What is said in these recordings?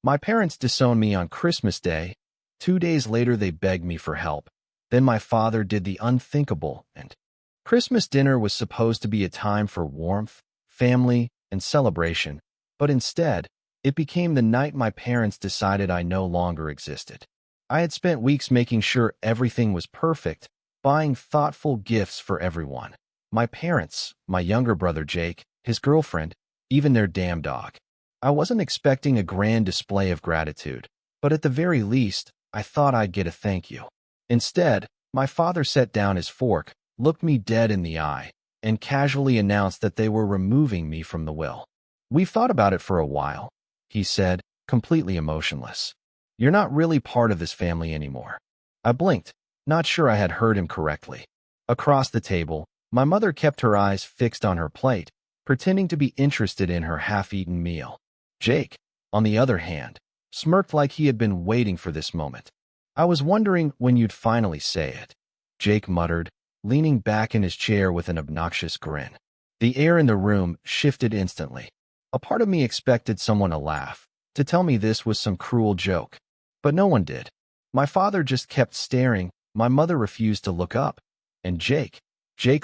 My parents disowned me on Christmas Day. 2 days later, they begged me for help. Then my father did the unthinkable, and Christmas dinner was supposed to be a time for warmth, family, and celebration, but instead, it became the night my parents decided I no longer existed. I had spent weeks making sure everything was perfect, buying thoughtful gifts for everyone. My parents, my younger brother Jake, his girlfriend, even their damn dog. I wasn't expecting a grand display of gratitude, but at the very least, I thought I'd get a thank you. Instead, my father set down his fork, looked me dead in the eye, and casually announced that they were removing me from the will. "We've thought about it for a while," he said, completely emotionless. "You're not really part of this family anymore." I blinked, not sure I had heard him correctly. Across the table, my mother kept her eyes fixed on her plate, pretending to be interested in her half-eaten meal. Jake, on the other hand, smirked like he had been waiting for this moment. "I was wondering when you'd finally say it," Jake muttered, leaning back in his chair with an obnoxious grin. The air in the room shifted instantly. A part of me expected someone to laugh, to tell me this was some cruel joke. But no one did. My father just kept staring, my mother refused to look up, and Jake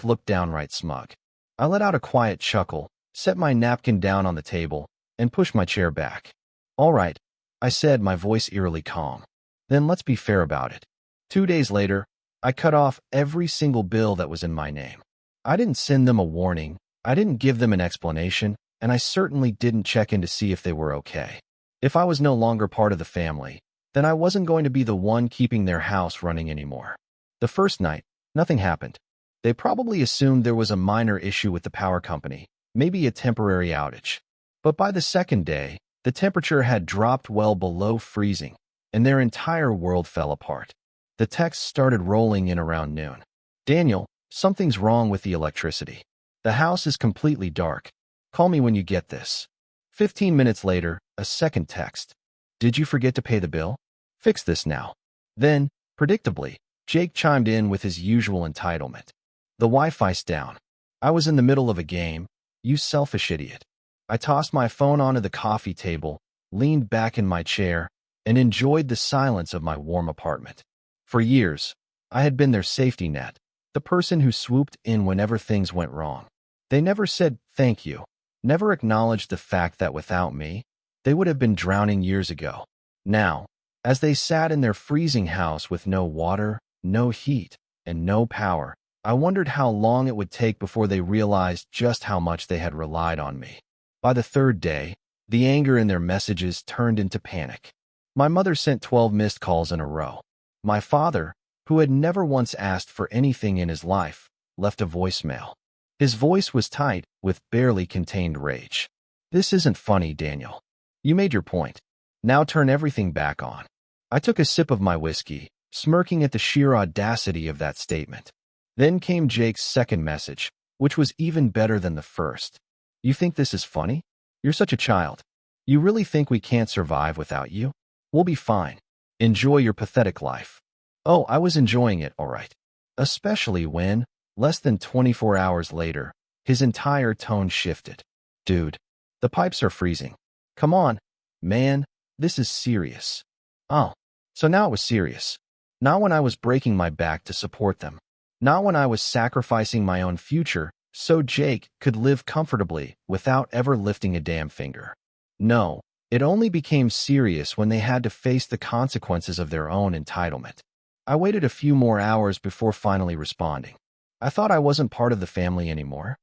looked downright smug. I let out a quiet chuckle, set my napkin down on the table, and pushed my chair back. "All right," I said, my voice eerily calm. "Then let's be fair about it." 2 days later, I cut off every single bill that was in my name. I didn't send them a warning, I didn't give them an explanation, and I certainly didn't check in to see if they were okay. If I was no longer part of the family, then I wasn't going to be the one keeping their house running anymore. The first night, nothing happened. They probably assumed there was a minor issue with the power company, maybe a temporary outage. But by the second day, the temperature had dropped well below freezing, and their entire world fell apart. The texts started rolling in around noon. "Daniel, something's wrong with the electricity. The house is completely dark. Call me when you get this." 15 minutes later, a second text. "Did you forget to pay the bill? Fix this now." Then, predictably, Jake chimed in with his usual entitlement. "The Wi-Fi's down. I was in the middle of a game. You selfish idiot." I tossed my phone onto the coffee table, leaned back in my chair, and enjoyed the silence of my warm apartment. For years, I had been their safety net, the person who swooped in whenever things went wrong. They never said thank you, never acknowledged the fact that without me, they would have been drowning years ago. Now, as they sat in their freezing house with no water, no heat, and no power, I wondered how long it would take before they realized just how much they had relied on me. By the third day, the anger in their messages turned into panic. My mother sent 12 missed calls in a row. My father, who had never once asked for anything in his life, left a voicemail. His voice was tight, with barely contained rage. "This isn't funny, Daniel. You made your point. Now turn everything back on." I took a sip of my whiskey, smirking at the sheer audacity of that statement. Then came Jake's second message, which was even better than the first. "You think this is funny? You're such a child. You really think we can't survive without you? We'll be fine. Enjoy your pathetic life." Oh, I was enjoying it, all right. Especially when, less than 24 hours later, his entire tone shifted. "Dude, the pipes are freezing. Come on, man, this is serious." Oh, so now it was serious. Not when I was breaking my back to support them. Not when I was sacrificing my own future so Jake could live comfortably without ever lifting a damn finger. No, it only became serious when they had to face the consequences of their own entitlement. I waited a few more hours before finally responding. I thought I wasn't part of the family anymore.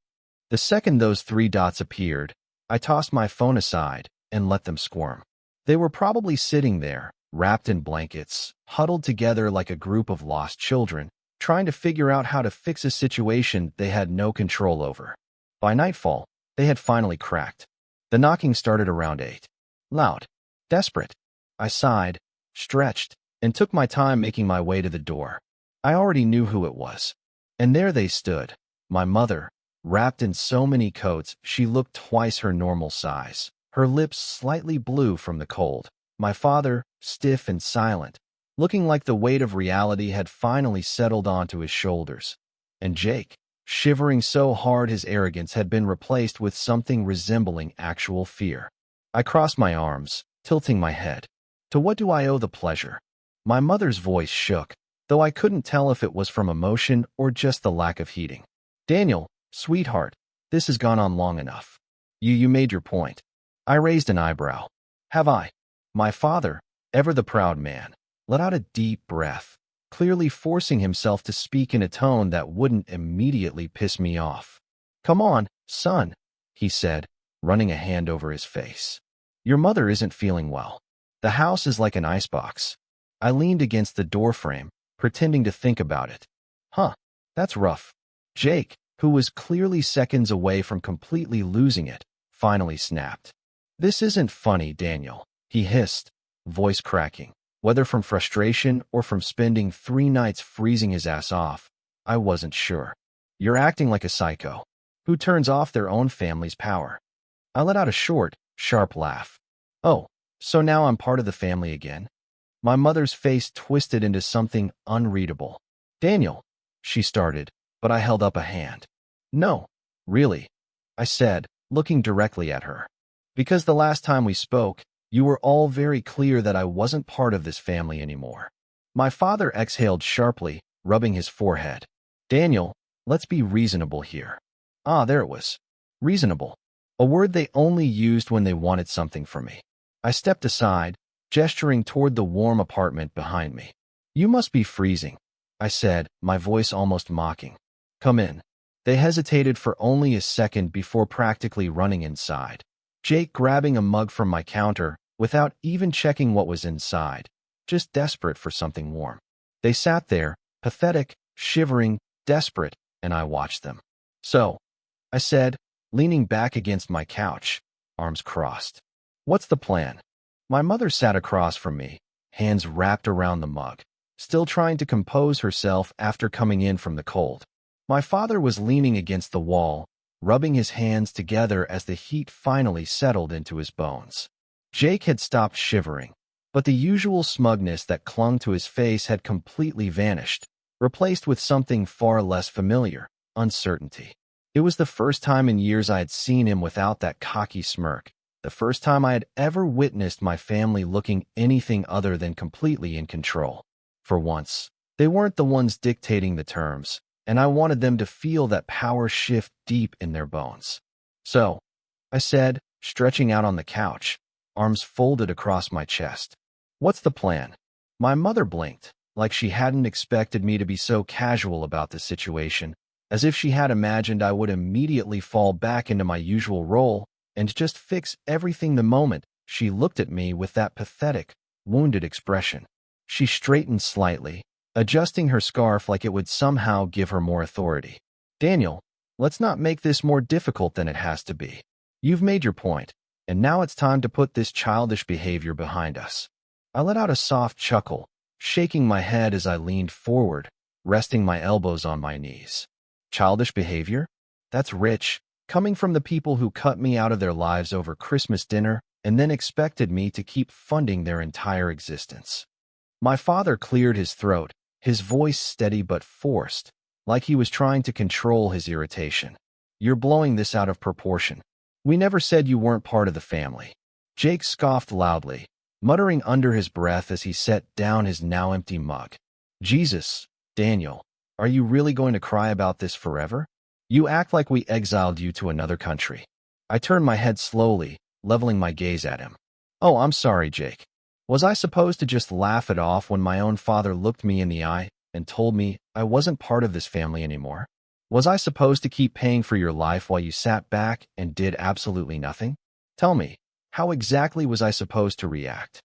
The second those 3 dots appeared, I tossed my phone aside and let them squirm. They were probably sitting there, wrapped in blankets, huddled together like a group of lost children, trying to figure out how to fix a situation they had no control over. By nightfall, they had finally cracked. The knocking started around 8. Loud. Desperate. I sighed, stretched, and took my time making my way to the door. I already knew who it was. And there they stood, my mother, wrapped in so many coats she looked twice her normal size, her lips slightly blue from the cold. My father, stiff and silent, looking like the weight of reality had finally settled onto his shoulders. And Jake, shivering so hard his arrogance had been replaced with something resembling actual fear. I crossed my arms, tilting my head. To what do I owe the pleasure? My mother's voice shook, though I couldn't tell if it was from emotion or just the lack of heating. Daniel, sweetheart, this has gone on long enough. You made your point. I raised an eyebrow. Have I? My father, ever the proud man, let out a deep breath, clearly forcing himself to speak in a tone that wouldn't immediately piss me off. Come on, son, he said, running a hand over his face. Your mother isn't feeling well. The house is like an icebox. I leaned against the doorframe, pretending to think about it. Huh, that's rough. Jake, who was clearly seconds away from completely losing it, finally snapped. This isn't funny, Daniel, he hissed, voice cracking. Whether from frustration or from spending 3 nights freezing his ass off, I wasn't sure. You're acting like a psycho who turns off their own family's power. I let out a short, sharp laugh. Oh, so now I'm part of the family again? My mother's face twisted into something unreadable. Daniel, she started, but I held up a hand. No, really, I said, looking directly at her. Because the last time we spoke, you were all very clear that I wasn't part of this family anymore. My father exhaled sharply, rubbing his forehead. Daniel, let's be reasonable here. Ah, there it was. Reasonable. A word they only used when they wanted something from me. I stepped aside, gesturing toward the warm apartment behind me. You must be freezing, I said, my voice almost mocking. Come in. They hesitated for only a second before practically running inside. Jake grabbing a mug from my counter, without even checking what was inside, just desperate for something warm. They sat there, pathetic, shivering, desperate, and I watched them. So, I said, leaning back against my couch, arms crossed. What's the plan? My mother sat across from me, hands wrapped around the mug, still trying to compose herself after coming in from the cold. My father was leaning against the wall, rubbing his hands together as the heat finally settled into his bones. Jake had stopped shivering, but the usual smugness that clung to his face had completely vanished, replaced with something far less familiar, uncertainty. It was the first time in years I had seen him without that cocky smirk, the first time I had ever witnessed my family looking anything other than completely in control. For once, they weren't the ones dictating the terms, and I wanted them to feel that power shift deep in their bones. So, I said, stretching out on the couch, arms folded across my chest. What's the plan? My mother blinked, like she hadn't expected me to be so casual about the situation, as if she had imagined I would immediately fall back into my usual role and just fix everything the moment she looked at me with that pathetic, wounded expression. She straightened slightly, adjusting her scarf like it would somehow give her more authority. Daniel, let's not make this more difficult than it has to be. You've made your point, and now it's time to put this childish behavior behind us. I let out a soft chuckle, shaking my head as I leaned forward, resting my elbows on my knees. Childish behavior? That's rich, coming from the people who cut me out of their lives over Christmas dinner and then expected me to keep funding their entire existence. My father cleared his throat, his voice steady but forced, like he was trying to control his irritation. You're blowing this out of proportion. We never said you weren't part of the family. Jake scoffed loudly, muttering under his breath as he set down his now empty mug. Jesus, Daniel, are you really going to cry about this forever? You act like we exiled you to another country. I turned my head slowly, leveling my gaze at him. Oh, I'm sorry, Jake. Was I supposed to just laugh it off when my own father looked me in the eye and told me I wasn't part of this family anymore? Was I supposed to keep paying for your life while you sat back and did absolutely nothing? Tell me, how exactly was I supposed to react?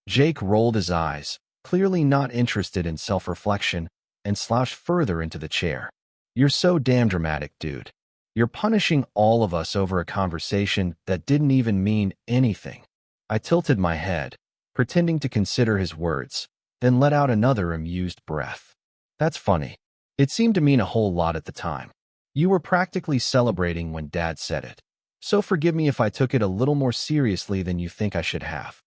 Jake rolled his eyes, clearly not interested in self-reflection, and slouched further into the chair. You're so damn dramatic, dude. You're punishing all of us over a conversation that didn't even mean anything. I tilted my head, pretending to consider his words, then let out another amused breath. That's funny. It seemed to mean a whole lot at the time. You were practically celebrating when Dad said it. So forgive me if I took it a little more seriously than you think I should have.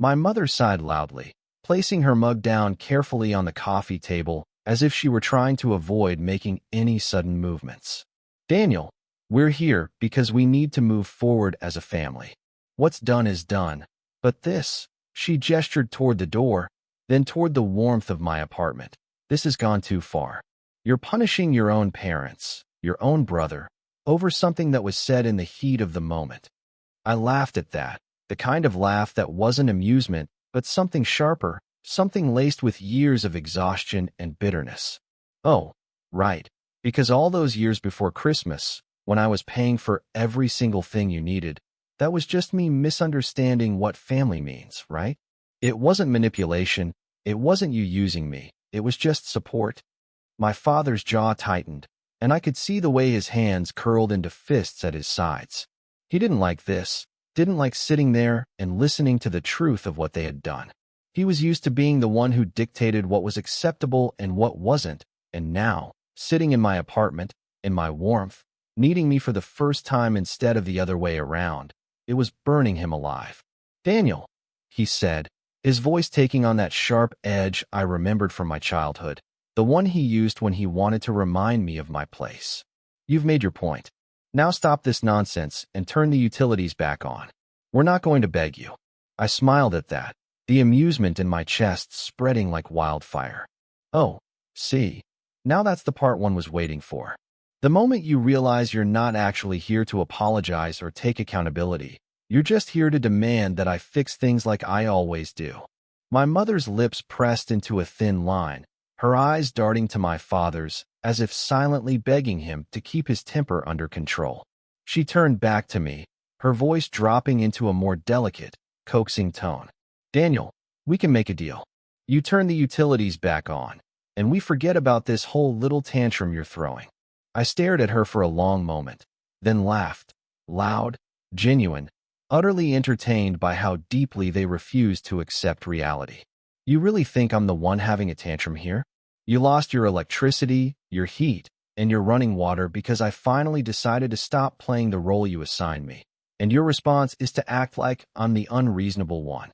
My mother sighed loudly, placing her mug down carefully on the coffee table as if she were trying to avoid making any sudden movements. Daniel, we're here because we need to move forward as a family. What's done is done, But this, she gestured toward the door, then toward the warmth of my apartment. This has gone too far. You're punishing your own parents, your own brother, over something that was said in the heat of the moment. I laughed at that, the kind of laugh that wasn't amusement, but something sharper, something laced with years of exhaustion and bitterness. Oh, right, because all those years before Christmas, when I was paying for every single thing you needed, that was just me misunderstanding what family means, right? It wasn't manipulation, it wasn't you using me, it was just support. My father's jaw tightened, and I could see the way his hands curled into fists at his sides. He didn't like this, didn't like sitting there and listening to the truth of what they had done. He was used to being the one who dictated what was acceptable and what wasn't, and now, sitting in my apartment, in my warmth, needing me for the first time instead of the other way around, it was burning him alive. "Daniel," he said, his voice taking on that sharp edge I remembered from my childhood, the one he used when he wanted to remind me of my place. "You've made your point. Now stop this nonsense and turn the utilities back on. We're not going to beg you." I smiled at that, the amusement in my chest spreading like wildfire. Oh, see, now that's the part one was waiting for. The moment you realize you're not actually here to apologize or take accountability, you're just here to demand that I fix things like I always do. My mother's lips pressed into a thin line, her eyes darting to my father's, as if silently begging him to keep his temper under control. She turned back to me, her voice dropping into a more delicate, coaxing tone. "Daniel, we can make a deal. You turn the utilities back on, and we forget about this whole little tantrum you're throwing." I stared at her for a long moment, then laughed, loud, genuine, utterly entertained by how deeply they refused to accept reality. "You really think I'm the one having a tantrum here? You lost your electricity, your heat, and your running water because I finally decided to stop playing the role you assigned me, and your response is to act like I'm the unreasonable one."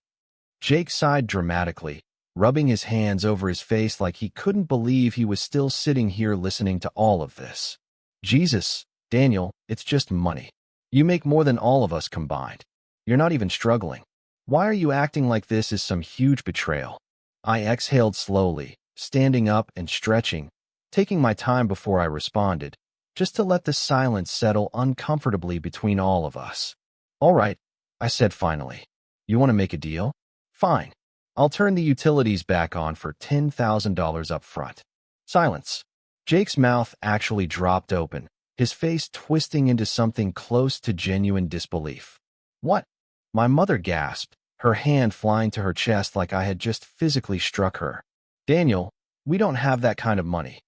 Jake sighed dramatically, rubbing his hands over his face like he couldn't believe he was still sitting here listening to all of this. "Jesus, Daniel, it's just money. You make more than all of us combined. You're not even struggling. Why are you acting like this is some huge betrayal?" I exhaled slowly, standing up and stretching, taking my time before I responded, just to let the silence settle uncomfortably between all of us. "All right," I said finally. "You want to make a deal? Fine. I'll turn the utilities back on for $10,000 up front." Silence. Jake's mouth actually dropped open, his face twisting into something close to genuine disbelief. "What?" My mother gasped, her hand flying to her chest like I had just physically struck her. "Daniel, we don't have that kind of money."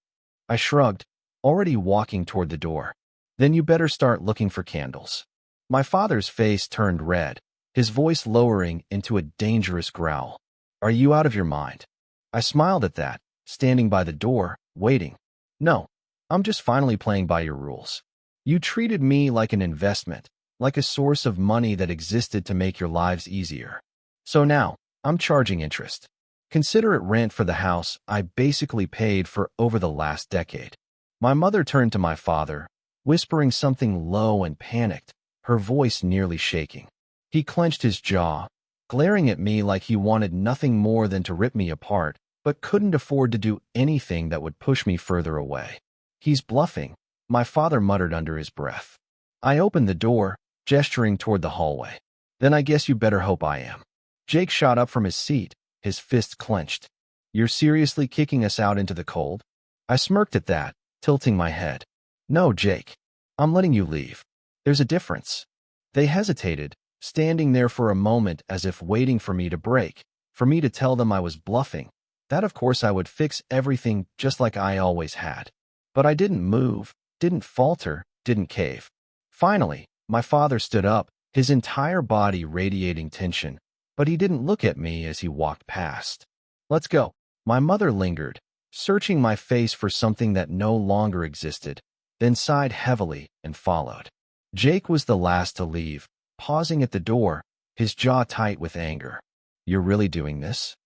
I shrugged, already walking toward the door. "Then you better start looking for candles." My father's face turned red, his voice lowering into a dangerous growl. "Are you out of your mind?" I smiled at that, standing by the door, waiting. "No, I'm just finally playing by your rules. You treated me like an investment, like a source of money that existed to make your lives easier. So now, I'm charging interest. Consider it rent for the house I basically paid for over the last decade." My mother turned to my father, whispering something low and panicked, her voice nearly shaking. He clenched his jaw, glaring at me like he wanted nothing more than to rip me apart, but couldn't afford to do anything that would push me further away. "He's bluffing," my father muttered under his breath. I opened the door, gesturing toward the hallway. "Then I guess you better hope I am." Jake shot up from his seat, his fists clenched. "You're seriously kicking us out into the cold?" I smirked at that, tilting my head. "No, Jake. I'm letting you leave. There's a difference." They hesitated, standing there for a moment as if waiting for me to break, for me to tell them I was bluffing, that of course I would fix everything just like I always had. But I didn't move, didn't falter, didn't cave. Finally, my father stood up, his entire body radiating tension, but he didn't look at me as he walked past. "Let's go." My mother lingered, searching my face for something that no longer existed, then sighed heavily and followed. Jake was the last to leave, pausing at the door, his jaw tight with anger. "You're really doing this?"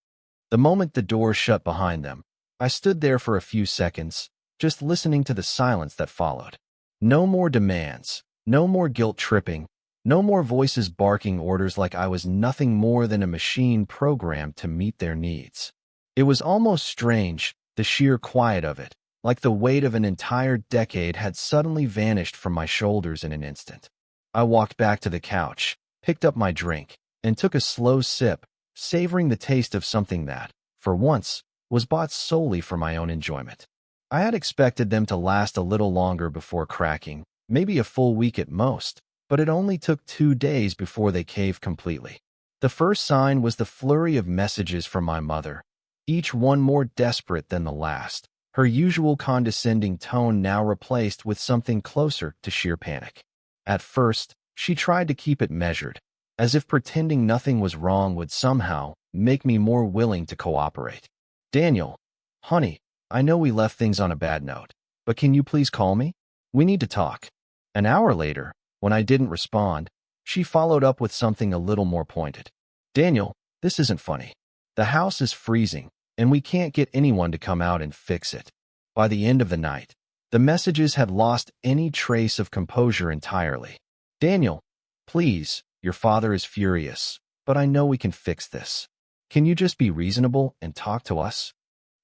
The moment the door shut behind them, I stood there for a few seconds, just listening to the silence that followed. No more demands, no more guilt-tripping, No more voices barking orders like I was nothing more than a machine programmed to meet their needs. It was almost strange, the sheer quiet of it, like the weight of an entire decade had suddenly vanished from my shoulders in an instant. I walked back to the couch, picked up my drink, and took a slow sip, savoring the taste of something that, for once, was bought solely for my own enjoyment. I had expected them to last a little longer before cracking, maybe a full week at most, but it only took 2 days before they caved completely. The first sign was the flurry of messages from my mother, each one more desperate than the last, her usual condescending tone now replaced with something closer to sheer panic. At first, she tried to keep it measured, as if pretending nothing was wrong would somehow make me more willing to cooperate. Daniel, honey, I know we left things on a bad note, but can you please call me? We need to talk. An hour later, when I didn't respond, she followed up with something a little more pointed. Daniel, this isn't funny. The house is freezing, and we can't get anyone to come out and fix it. By the end of the night, the messages had lost any trace of composure entirely. Daniel, please, your father is furious, but I know we can fix this. Can you just be reasonable and talk to us?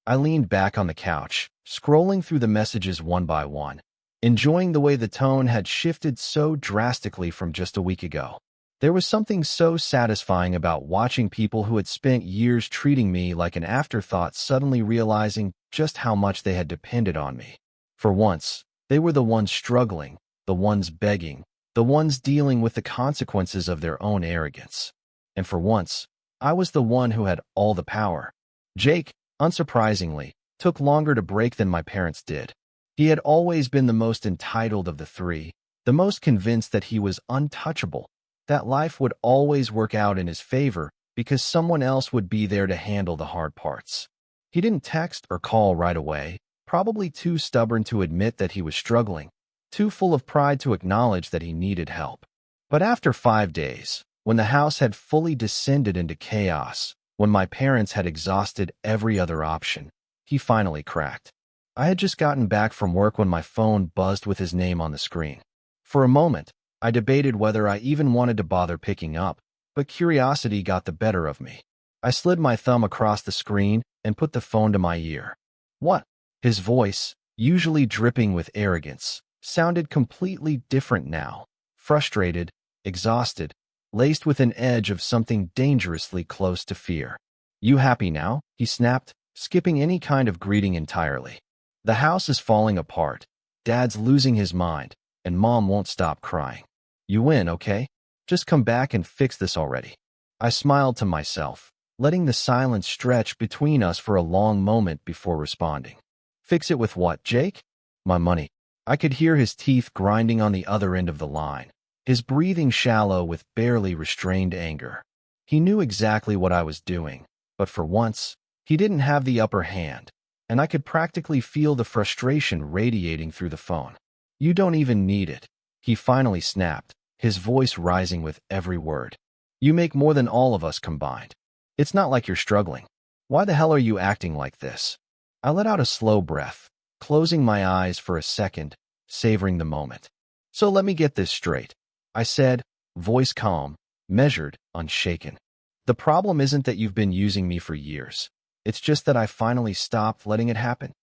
I leaned back on the couch, scrolling through the messages one by one, enjoying the way the tone had shifted so drastically from just a week ago. There was something so satisfying about watching people who had spent years treating me like an afterthought suddenly realizing just how much they had depended on me. For once, they were the ones struggling, the ones begging, the ones dealing with the consequences of their own arrogance. And for once, I was the one who had all the power. Jake, unsurprisingly, took longer to break than my parents did. He had always been the most entitled of the three, the most convinced that he was untouchable, that life would always work out in his favor because someone else would be there to handle the hard parts. He didn't text or call right away, probably too stubborn to admit that he was struggling, too full of pride to acknowledge that he needed help. But after 5 days, when the house had fully descended into chaos, when my parents had exhausted every other option, he finally cracked. I had just gotten back from work when my phone buzzed with his name on the screen. For a moment, I debated whether I even wanted to bother picking up, but curiosity got the better of me. I slid my thumb across the screen and put the phone to my ear. What? His voice, usually dripping with arrogance, sounded completely different now, frustrated, exhausted, laced with an edge of something dangerously close to fear. You happy now? He snapped, skipping any kind of greeting entirely. The house is falling apart. Dad's losing his mind, and Mom won't stop crying. You win, okay? Just come back and fix this already. I smiled to myself, letting the silence stretch between us for a long moment before responding. Fix it with what, Jake? My money. I could hear his teeth grinding on the other end of the line, his breathing shallow with barely restrained anger. He knew exactly what I was doing, but for once, he didn't have the upper hand, and I could practically feel the frustration radiating through the phone. You don't even need it, he finally snapped, his voice rising with every word. You make more than all of us combined. It's not like you're struggling. Why the hell are you acting like this? I let out a slow breath, closing my eyes for a second, savoring the moment. So let me get this straight, I said, voice calm, measured, unshaken. The problem isn't that you've been using me for years. It's just that I finally stopped letting it happen.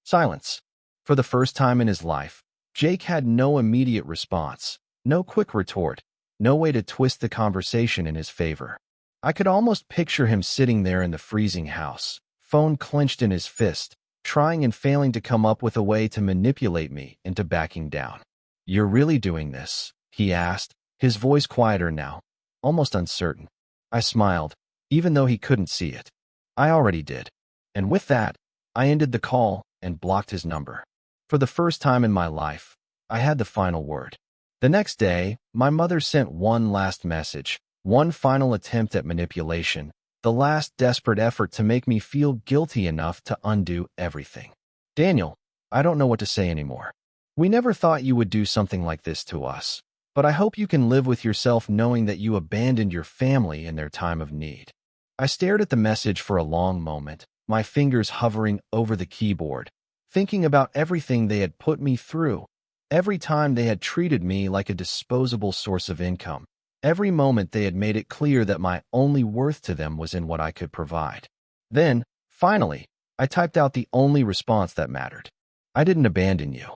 Silence. For the first time in his life, Jake had no immediate response, no quick retort, no way to twist the conversation in his favor. I could almost picture him sitting there in the freezing house, phone clenched in his fist, trying and failing to come up with a way to manipulate me into backing down. You're really doing this? He asked, his voice quieter now, almost uncertain. I smiled, even though he couldn't see it. I already did. And with that, I ended the call and blocked his number. For the first time in my life, I had the final word. The next day, my mother sent one last message, one final attempt at manipulation, the last desperate effort to make me feel guilty enough to undo everything. Daniel, I don't know what to say anymore. We never thought you would do something like this to us, but I hope you can live with yourself knowing that you abandoned your family in their time of need. I stared at the message for a long moment, my fingers hovering over the keyboard, thinking about everything they had put me through, Every time they had treated me like a disposable source of income. Every moment they had made it clear that my only worth to them was in what I could provide. Then, finally, I typed out the only response that mattered. I didn't abandon you.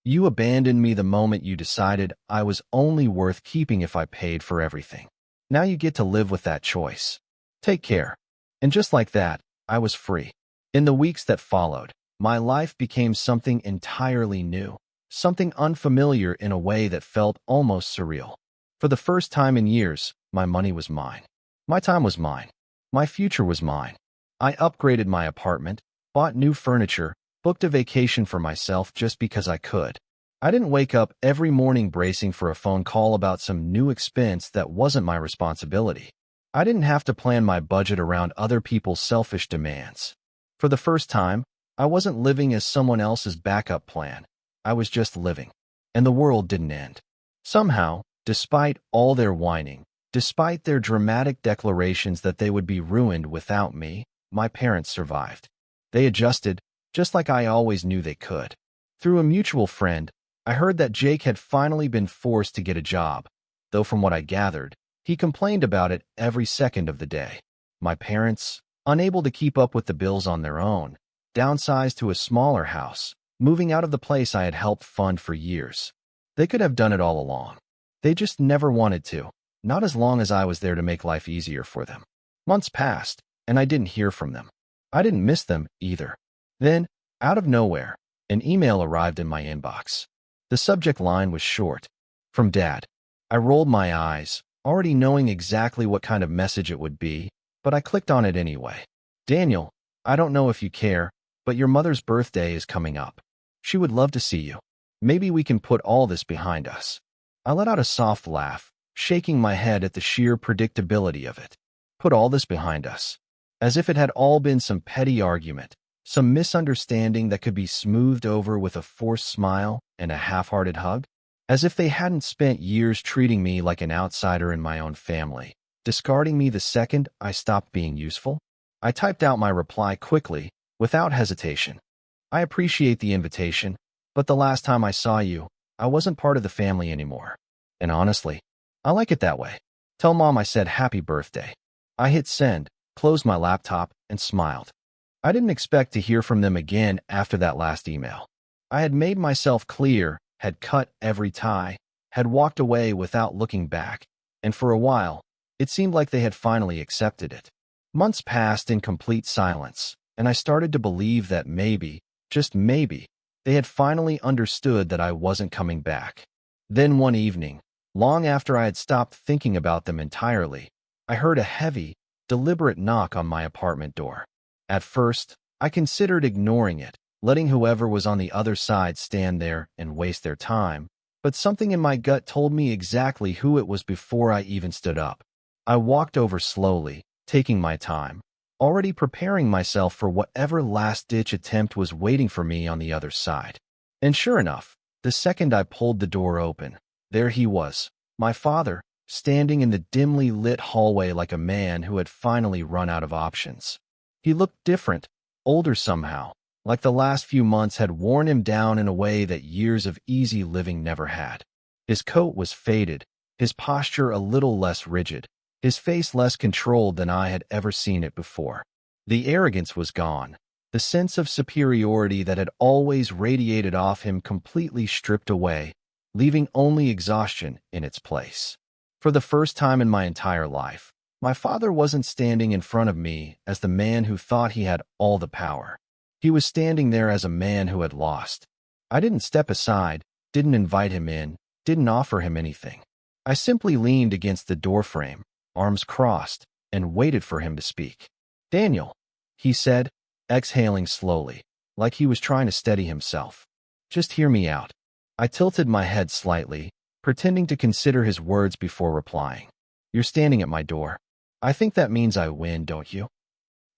You abandoned me the moment you decided I was only worth keeping if I paid for everything. Now you get to live with that choice. Take care. And just like that, I was free. In the weeks that followed, my life became something entirely new, something unfamiliar in a way that felt almost surreal. For the first time in years, my money was mine. My time was mine. My future was mine. I upgraded my apartment, bought new furniture, booked a vacation for myself just because I could. I didn't wake up every morning bracing for a phone call about some new expense that wasn't my responsibility. I didn't have to plan my budget around other people's selfish demands. For the first time, I wasn't living as someone else's backup plan. I was just living. And the world didn't end. Somehow, despite all their whining, despite their dramatic declarations that they would be ruined without me, my parents survived. They adjusted, just like I always knew they could. Through a mutual friend, I heard that Jake had finally been forced to get a job, though from what I gathered, he complained about it every second of the day. My parents, unable to keep up with the bills on their own, downsized to a smaller house, moving out of the place I had helped fund for years. They could have done it all along. They just never wanted to, not as long as I was there to make life easier for them. Months passed, and I didn't hear from them. I didn't miss them either. Then, out of nowhere, an email arrived in my inbox. The subject line was short. From Dad. I rolled my eyes, already knowing exactly what kind of message it would be, but I clicked on it anyway. Daniel, I don't know if you care, but your mother's birthday is coming up. She would love to see you. Maybe we can put all this behind us. I let out a soft laugh, shaking my head at the sheer predictability of it. Put all this behind us. As if it had all been some petty argument, some misunderstanding that could be smoothed over with a forced smile and a half-hearted hug. As if they hadn't spent years treating me like an outsider in my own family, discarding me the second I stopped being useful. I typed out my reply quickly, without hesitation. I appreciate the invitation, but the last time I saw you, I wasn't part of the family anymore. And honestly, I like it that way. Tell Mom I said happy birthday. I hit send, closed my laptop, and smiled. I didn't expect to hear from them again after that last email. I had made myself clear, had cut every tie, had walked away without looking back, and for a while, it seemed like they had finally accepted it. Months passed in complete silence, and I started to believe that maybe, just maybe, they had finally understood that I wasn't coming back. Then one evening, long after I had stopped thinking about them entirely, I heard a heavy, deliberate knock on my apartment door. At first, I considered ignoring it, letting whoever was on the other side stand there and waste their time, but something in my gut told me exactly who it was before I even stood up. I walked over slowly, taking my time, already preparing myself for whatever last-ditch attempt was waiting for me on the other side. And sure enough, the second I pulled the door open, there he was, my father, standing in the dimly lit hallway like a man who had finally run out of options. He looked different, older somehow, like the last few months had worn him down in a way that years of easy living never had. His coat was faded, his posture a little less rigid, his face less controlled than I had ever seen it before. The arrogance was gone, the sense of superiority that had always radiated off him completely stripped away, leaving only exhaustion in its place. For the first time in my entire life, my father wasn't standing in front of me as the man who thought he had all the power. He was standing there as a man who had lost. I didn't step aside, didn't invite him in, didn't offer him anything. I simply leaned against the doorframe, arms crossed, and waited for him to speak. "Daniel," he said, exhaling slowly, like he was trying to steady himself. "Just hear me out." I tilted my head slightly, pretending to consider his words before replying. "You're standing at my door. I think that means I win, don't you?"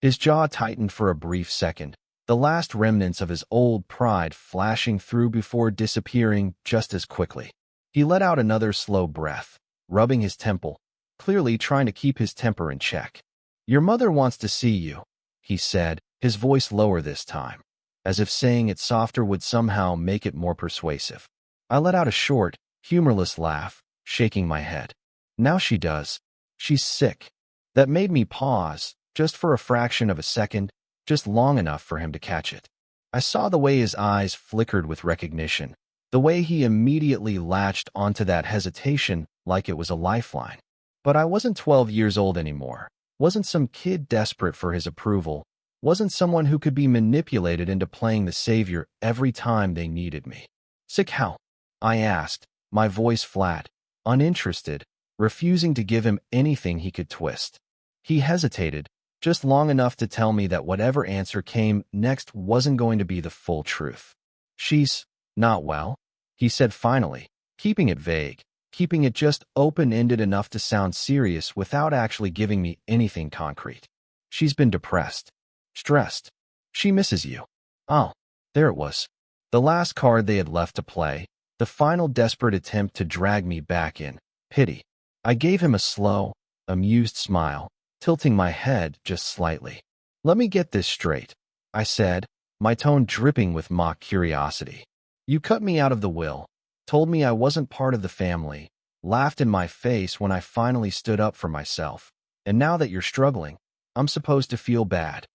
His jaw tightened for a brief second, the last remnants of his old pride flashing through before disappearing just as quickly. He let out another slow breath, rubbing his temple, clearly trying to keep his temper in check. "Your mother wants to see you," he said, his voice lower this time, as if saying it softer would somehow make it more persuasive. I let out a short, humorless laugh, shaking my head. Now she does. She's sick. That made me pause, just for a fraction of a second, just long enough for him to catch it. I saw the way his eyes flickered with recognition, the way he immediately latched onto that hesitation like it was a lifeline. But I wasn't 12 years old anymore, wasn't some kid desperate for his approval, wasn't someone who could be manipulated into playing the savior every time they needed me. Sick how? I asked, my voice flat, uninterested, refusing to give him anything he could twist. He hesitated, just long enough to tell me that whatever answer came next wasn't going to be the full truth. She's not well, he said finally, keeping it vague, keeping it just open-ended enough to sound serious without actually giving me anything concrete. She's been depressed, stressed. She misses you. Oh, there it was. The last card they had left to play, the final desperate attempt to drag me back in. Pity. I gave him a slow, amused smile, tilting my head just slightly. Let me get this straight, I said, my tone dripping with mock curiosity. You cut me out of the will, told me I wasn't part of the family, laughed in my face when I finally stood up for myself, and now that you're struggling, I'm supposed to feel bad.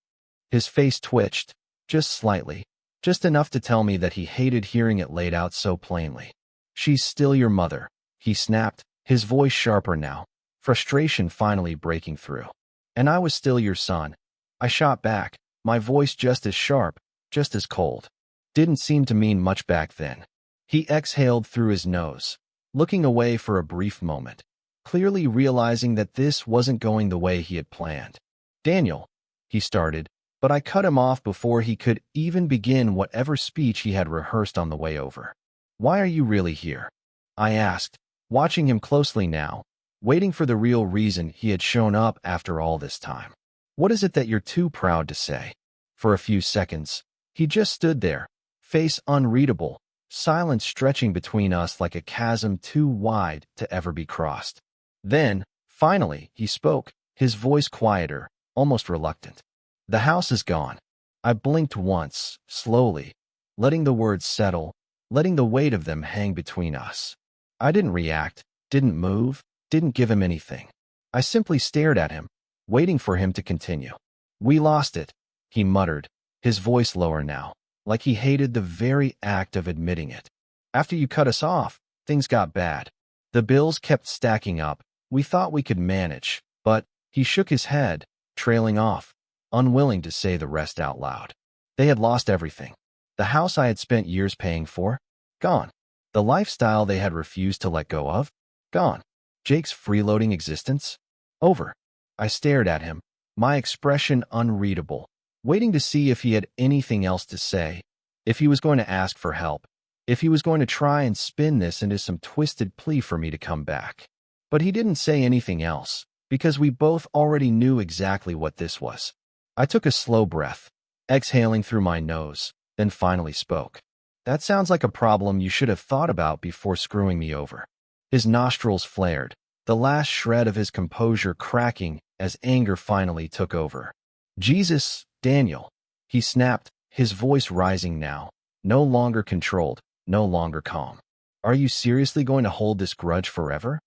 His face twitched, just slightly, just enough to tell me that he hated hearing it laid out so plainly. She's still your mother, he snapped, his voice sharper now, frustration finally breaking through. And I was still your son. I shot back, my voice just as sharp, just as cold. Didn't seem to mean much back then. He exhaled through his nose, looking away for a brief moment, clearly realizing that this wasn't going the way he had planned. Daniel, he started, but I cut him off before he could even begin whatever speech he had rehearsed on the way over. Why are you really here? I asked, watching him closely now, waiting for the real reason he had shown up after all this time. What is it that you're too proud to say? For a few seconds, he just stood there, face unreadable, silence stretching between us like a chasm too wide to ever be crossed. Then, finally, he spoke, his voice quieter, almost reluctant. The house is gone. I blinked once, slowly, letting the words settle, letting the weight of them hang between us. I didn't react, didn't move, didn't give him anything. I simply stared at him, waiting for him to continue. We lost it, he muttered, his voice lower now, like he hated the very act of admitting it. After you cut us off, things got bad. The bills kept stacking up. We thought we could manage, but he shook his head, trailing off, unwilling to say the rest out loud. They had lost everything. The house I had spent years paying for, gone. The lifestyle they had refused to let go of, gone. Jake's freeloading existence, over. I stared at him, my expression unreadable, waiting to see if he had anything else to say, if he was going to ask for help, if he was going to try and spin this into some twisted plea for me to come back. But he didn't say anything else, because we both already knew exactly what this was. I took a slow breath, exhaling through my nose, then finally spoke. That sounds like a problem you should have thought about before screwing me over. His nostrils flared, the last shred of his composure cracking as anger finally took over. Jesus, Daniel, he snapped, his voice rising now, no longer controlled, no longer calm. Are you seriously going to hold this grudge forever?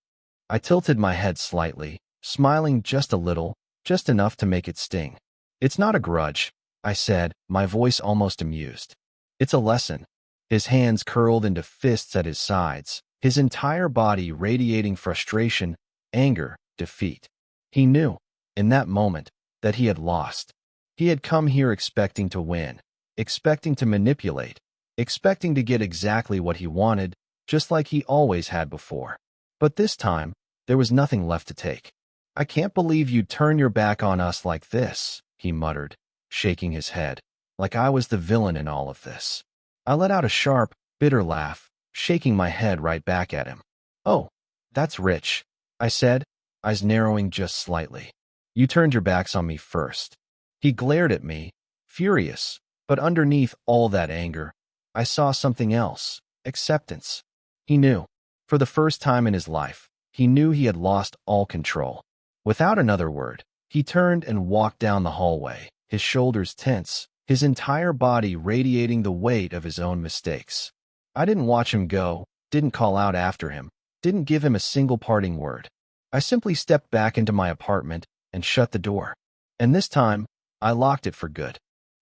I tilted my head slightly, smiling just a little, just enough to make it sting. It's not a grudge, I said, my voice almost amused. It's a lesson. His hands curled into fists at his sides, his entire body radiating frustration, anger, defeat. He knew, in that moment, that he had lost. He had come here expecting to win, expecting to manipulate, expecting to get exactly what he wanted, just like he always had before. But this time, there was nothing left to take. I can't believe you'd turn your back on us like this, he muttered, shaking his head, like I was the villain in all of this. I let out a sharp, bitter laugh, shaking my head right back at him. Oh, that's rich, I said, eyes narrowing just slightly. You turned your backs on me first. He glared at me, furious, but underneath all that anger, I saw something else, acceptance. He knew, for the first time in his life, he knew he had lost all control. Without another word, he turned and walked down the hallway, his shoulders tense, his entire body radiating the weight of his own mistakes. I didn't watch him go, didn't call out after him, didn't give him a single parting word. I simply stepped back into my apartment and shut the door. And this time, I locked it for good.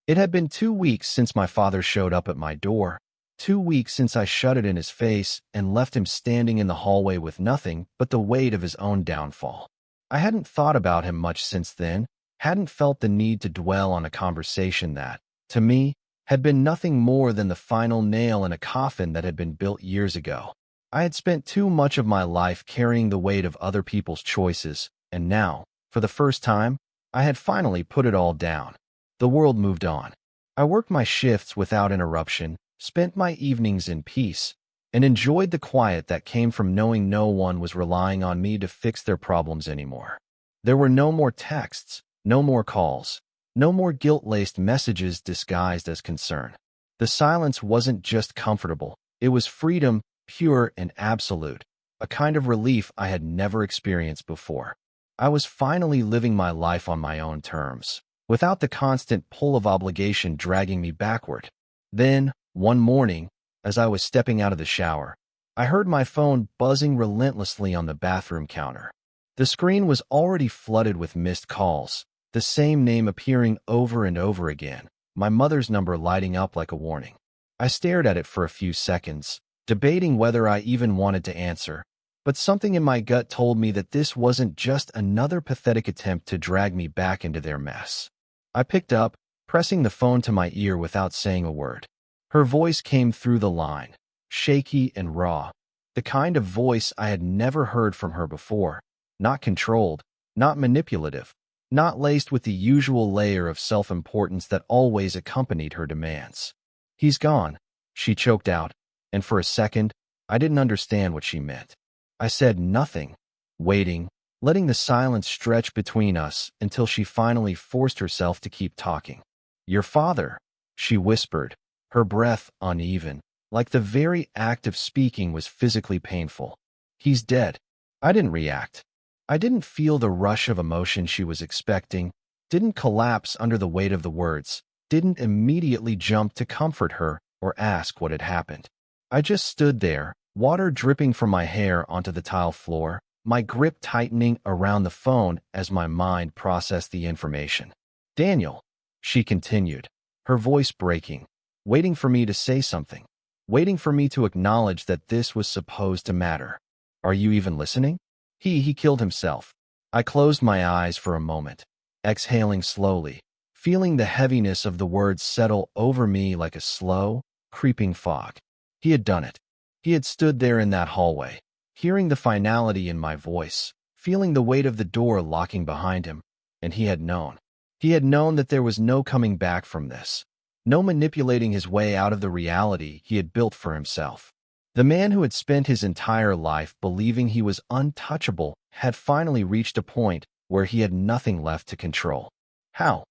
It had been 2 weeks since my father showed up at my door, 2 weeks since I shut it in his face and left him standing in the hallway with nothing but the weight of his own downfall. I hadn't thought about him much since then, hadn't felt the need to dwell on a conversation that, to me, had been nothing more than the final nail in a coffin that had been built years ago. I had spent too much of my life carrying the weight of other people's choices, and now, for the first time, I had finally put it all down. The world moved on. I worked my shifts without interruption, spent my evenings in peace, and enjoyed the quiet that came from knowing no one was relying on me to fix their problems anymore. There were no more texts, no more calls, no more guilt-laced messages disguised as concern. The silence wasn't just comfortable, it was freedom, pure and absolute, a kind of relief I had never experienced before. I was finally living my life on my own terms, without the constant pull of obligation dragging me backward. Then, one morning, as I was stepping out of the shower, I heard my phone buzzing relentlessly on the bathroom counter. The screen was already flooded with missed calls, the same name appearing over and over again, my mother's number lighting up like a warning. I stared at it for a few seconds, debating whether I even wanted to answer, but something in my gut told me that this wasn't just another pathetic attempt to drag me back into their mess. I picked up, pressing the phone to my ear without saying a word. Her voice came through the line, shaky and raw, the kind of voice I had never heard from her before, not controlled, not manipulative, not laced with the usual layer of self-importance that always accompanied her demands. "He's gone," she choked out, and for a second, I didn't understand what she meant. I said nothing, waiting, letting the silence stretch between us until she finally forced herself to keep talking. "Your father," she whispered, her breath uneven, like the very act of speaking was physically painful. "He's dead." I didn't react. I didn't feel the rush of emotion she was expecting, didn't collapse under the weight of the words, didn't immediately jump to comfort her or ask what had happened. I just stood there, water dripping from my hair onto the tile floor, my grip tightening around the phone as my mind processed the information. "Daniel," she continued, her voice breaking, waiting for me to say something, waiting for me to acknowledge that this was supposed to matter. "Are you even listening? He killed himself." I closed my eyes for a moment, exhaling slowly, feeling the heaviness of the words settle over me like a slow, creeping fog. He had done it. He had stood there in that hallway, hearing the finality in my voice, feeling the weight of the door locking behind him, and he had known. He had known that there was no coming back from this, no manipulating his way out of the reality he had built for himself. The man who had spent his entire life believing he was untouchable had finally reached a point where he had nothing left to control. "How?"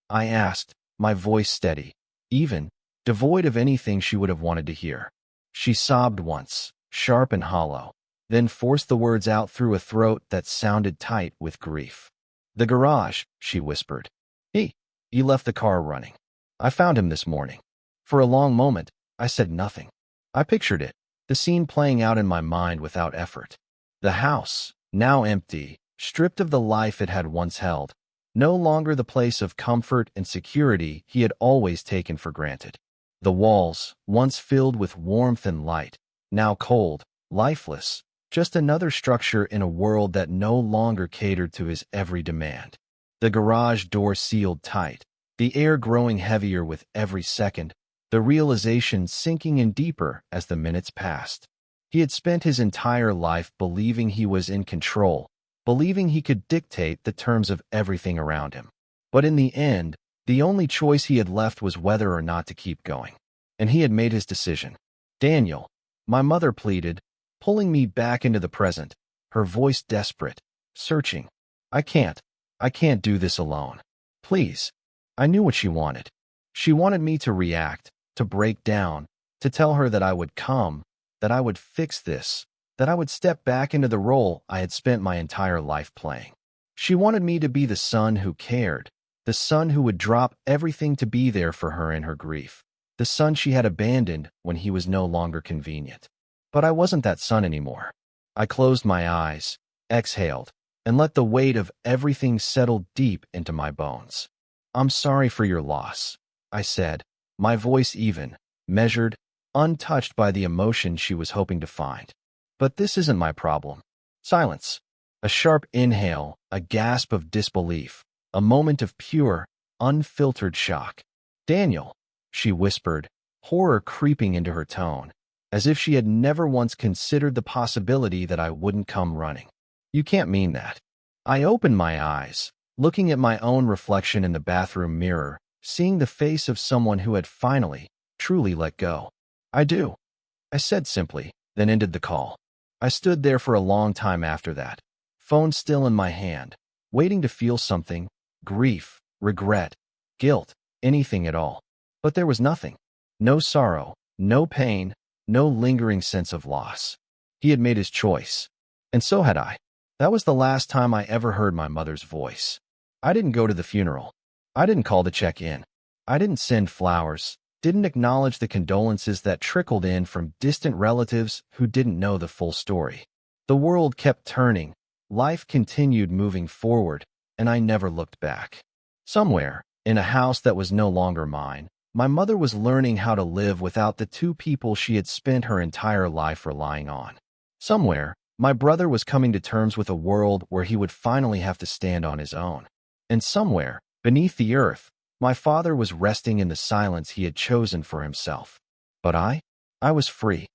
I asked, my voice steady, even, devoid of anything she would have wanted to hear. She sobbed once, sharp and hollow, then forced the words out through a throat that sounded tight with grief. "The garage," she whispered. He left the car running. I found him this morning." For a long moment, I said nothing. I pictured it, the scene playing out in my mind without effort. The house, now empty, stripped of the life it had once held, no longer the place of comfort and security he had always taken for granted. The walls, once filled with warmth and light, now cold, lifeless, just another structure in a world that no longer catered to his every demand. The garage door sealed tight, the air growing heavier with every second, the realization sinking in deeper as the minutes passed. He had spent his entire life believing he was in control, believing he could dictate the terms of everything around him. But in the end, the only choice he had left was whether or not to keep going. And he had made his decision. "Daniel," my mother pleaded, pulling me back into the present, her voice desperate, searching. I can't do this alone. Please." I knew what she wanted. She wanted me to react, to break down, to tell her that I would come, that I would fix this, that I would step back into the role I had spent my entire life playing. She wanted me to be the son who cared, the son who would drop everything to be there for her in her grief, the son she had abandoned when he was no longer convenient. But I wasn't that son anymore. I closed my eyes, exhaled, and let the weight of everything settle deep into my bones. I'm sorry for your loss, I said, my voice even, measured, untouched by the emotion she was hoping to find. But this isn't my problem. Silence. A sharp inhale, a gasp of disbelief, a moment of pure, unfiltered shock. Daniel, she whispered, horror creeping into her tone, as if she had never once considered the possibility that I wouldn't come running. You can't mean that. I opened my eyes, looking at my own reflection in the bathroom mirror, seeing the face of someone who had finally, truly let go. I do, I said simply, then ended the call. I stood there for a long time after that, phone still in my hand, waiting to feel something, grief, regret, guilt, anything at all. But there was nothing. No sorrow, no pain, no lingering sense of loss. He had made his choice. And so had I. That was the last time I ever heard my mother's voice. I didn't go to the funeral. I didn't call to check in. I didn't send flowers, didn't acknowledge the condolences that trickled in from distant relatives who didn't know the full story. The world kept turning, life continued moving forward, and I never looked back. Somewhere, in a house that was no longer mine, my mother was learning how to live without the two people she had spent her entire life relying on. Somewhere, my brother was coming to terms with a world where he would finally have to stand on his own. And somewhere, beneath the earth, my father was resting in the silence he had chosen for himself. But I was free.